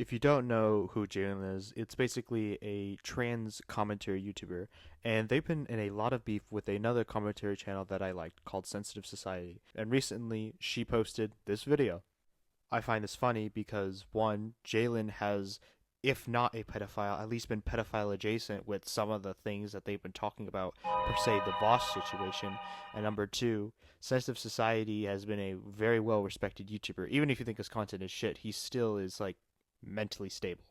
If you don't know who Jalyn is, it's basically a trans commentary YouTuber, and they've been in a lot of beef with another commentary channel that I liked called Sensitive Society. And recently, she posted this video. I find this funny because one, Jalyn has, if not a pedophile, at least been pedophile adjacent with some of the things that they've been talking about, per se the Vosh situation. And number two, Sensitive Society has been a very well respected YouTuber. Even if you think his content is shit, he still is like mentally stable.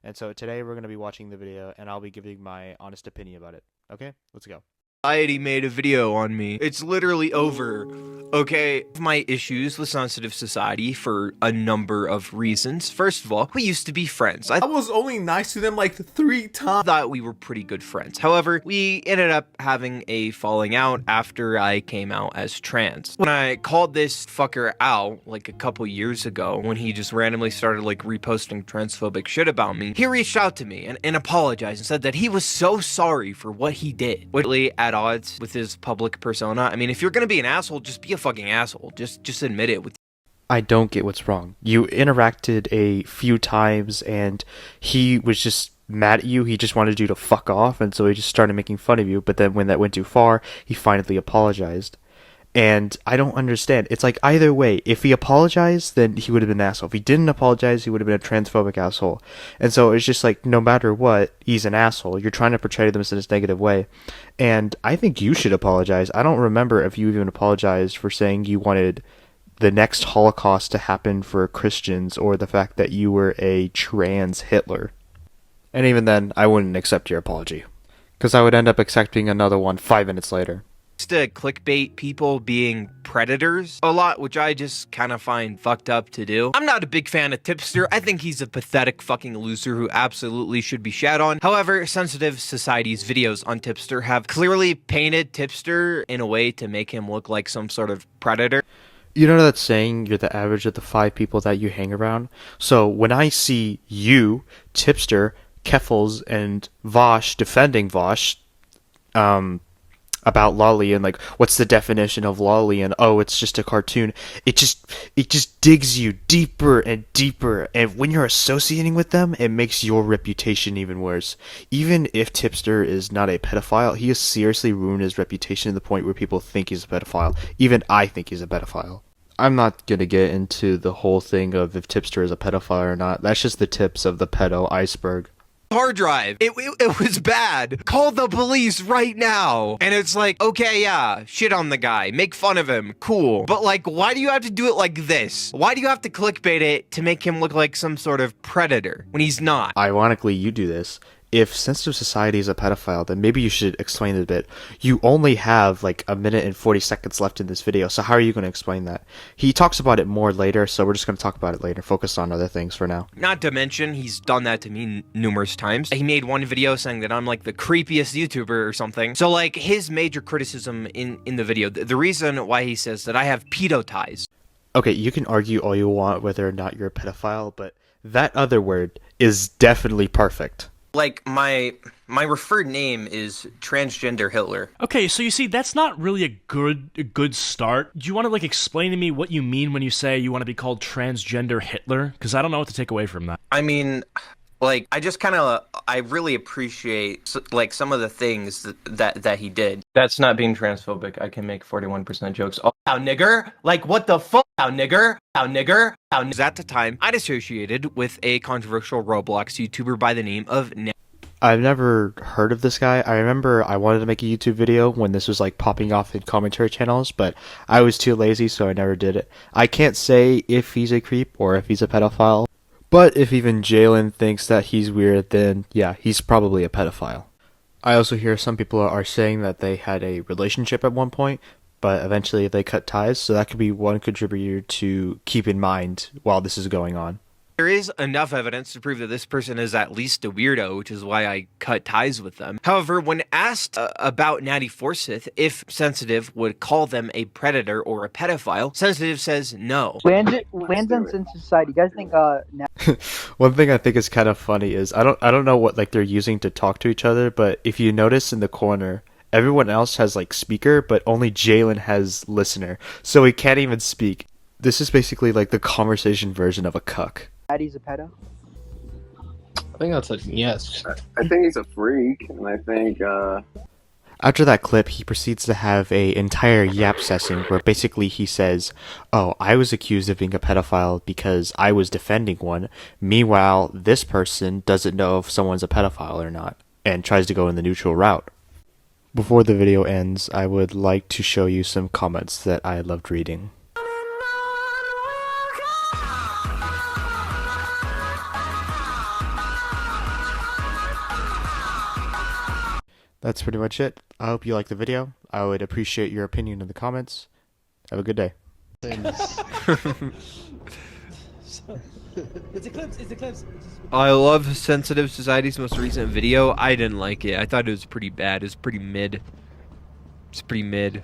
And so today we're going to be watching the video and I'll be giving my honest opinion about it. Okay, let's go. Society made a video on me. It's literally over. Okay, my issues with Sensitive Society for a number of reasons. First of all, we used to be friends. I was only nice to them like 3 times. thought we were pretty good friends. However, we ended up having a falling out after I came out as trans. When I called this fucker out like a couple years ago, when he just randomly started like reposting transphobic shit about me, he reached out to me and apologized and said that he was so sorry for what he did. Literally at odds with his public persona. I mean, if you're gonna be an asshole, just be a fucking asshole. Just admit it. I don't get what's wrong. You interacted a few times and he was just mad at you. He just wanted you to fuck off, and so he just started making fun of you. But then when that went too far, he finally apologized. And I don't understand. It's like either way, if he apologized, then he would have been an asshole. If he didn't apologize, he would have been a transphobic asshole. And so it's just like, no matter what, he's an asshole. You're trying to portray them in this negative way. And I think you should apologize. I don't remember if you even apologized for saying you wanted the next Holocaust to happen for Christians, or the fact that you were a trans Hitler. And even then, I wouldn't accept your apology, because I would end up accepting another one 5 minutes later. To clickbait people being predators a lot, which I just kind of find fucked up to do. I'm not a big fan of Tipster. I think he's a pathetic fucking loser who absolutely should be shat on. However, Sensitive Society's videos on Tipster have clearly painted Tipster in a way to make him look like some sort of predator. You know that saying, you're the average of the 5 people that you hang around? So when I see you, Tipster, Keffels, and Vosh defending Vosh, about lolly and like, what's the definition of lolly, and oh, it's just a cartoon, it just digs you deeper and deeper, and when you're associating with them, it makes your reputation even worse. Even if Tipster is not a pedophile, he has seriously ruined his reputation to the point where people think he's a pedophile. Even I think he's a pedophile. I'm not gonna get into the whole thing of if Tipster is a pedophile or not. That's just the tips of the pedo iceberg. Hard drive. It was bad. Call the police right now. And it's like, okay, yeah, shit on the guy, make fun of him, cool. But like, why do you have to do it like this? Why do you have to clickbait it to make him look like some sort of predator when he's not? Ironically, you do this. If Sensitive Society is a pedophile, then maybe you should explain it a bit. You only have like a minute and 40 seconds left in this video, so how are you going to explain that? He talks about it more later, so we're just going to talk about it later. Focus on other things for now. Not to mention, he's done that to me numerous times. He made one video saying that I'm like the creepiest YouTuber or something. So like, his major criticism in the video, the reason why he says that I have pedo ties. Okay, you can argue all you want whether or not you're a pedophile, but that other word is definitely perfect. Like, my referred name is transgender Hitler. Okay, so you see, that's not really a good start. Do you want to like explain to me what you mean when you say you want to be called transgender Hitler? Because I don't know what to take away from that. I mean, like, I really appreciate like some of the things that he did. That's not being transphobic. I can make 41% jokes. Oh, how nigger? Like, what the fuck? How nigger? How nigger? How nigger? At the time, I'd associated with a controversial Roblox YouTuber by the name of I've never heard of this guy. I remember I wanted to make a YouTube video when this was like popping off in commentary channels, but I was too lazy, so I never did it. I can't say if he's a creep or if he's a pedophile, but if even Jalyn thinks that he's weird, then yeah, he's probably a pedophile. I also hear some people are saying that they had a relationship at one point, but eventually they cut ties, so that could be one contributor to keep in mind while this is going on. There is enough evidence to prove that this person is at least a weirdo, which is why I cut ties with them. However, when asked about Natty Forsyth if Sensitive would call them a predator or a pedophile, Sensitive says no. Jalyn and Sensitive Soci3ty, you guys think One thing I think is kind of funny is I don't know what like they're using to talk to each other, but if you notice in the corner, everyone else has like speaker, but only Jalyn has listener, so he can't even speak. This is basically like the conversation version of a cuck. Natty's a pedo? I think that's a yes. I think he's a freak, and I think After that clip, he proceeds to have a entire yap session where basically he says, "Oh, I was accused of being a pedophile because I was defending one. Meanwhile, this person doesn't know if someone's a pedophile or not, and tries to go in the neutral route." Before the video ends, I would like to show you some comments that I loved reading. That's pretty much it. I hope you liked the video. I would appreciate your opinion in the comments. Have a good day. I love Sensitive Society's most recent video. I didn't like it. I thought it was pretty bad. It was pretty mid. It's pretty mid.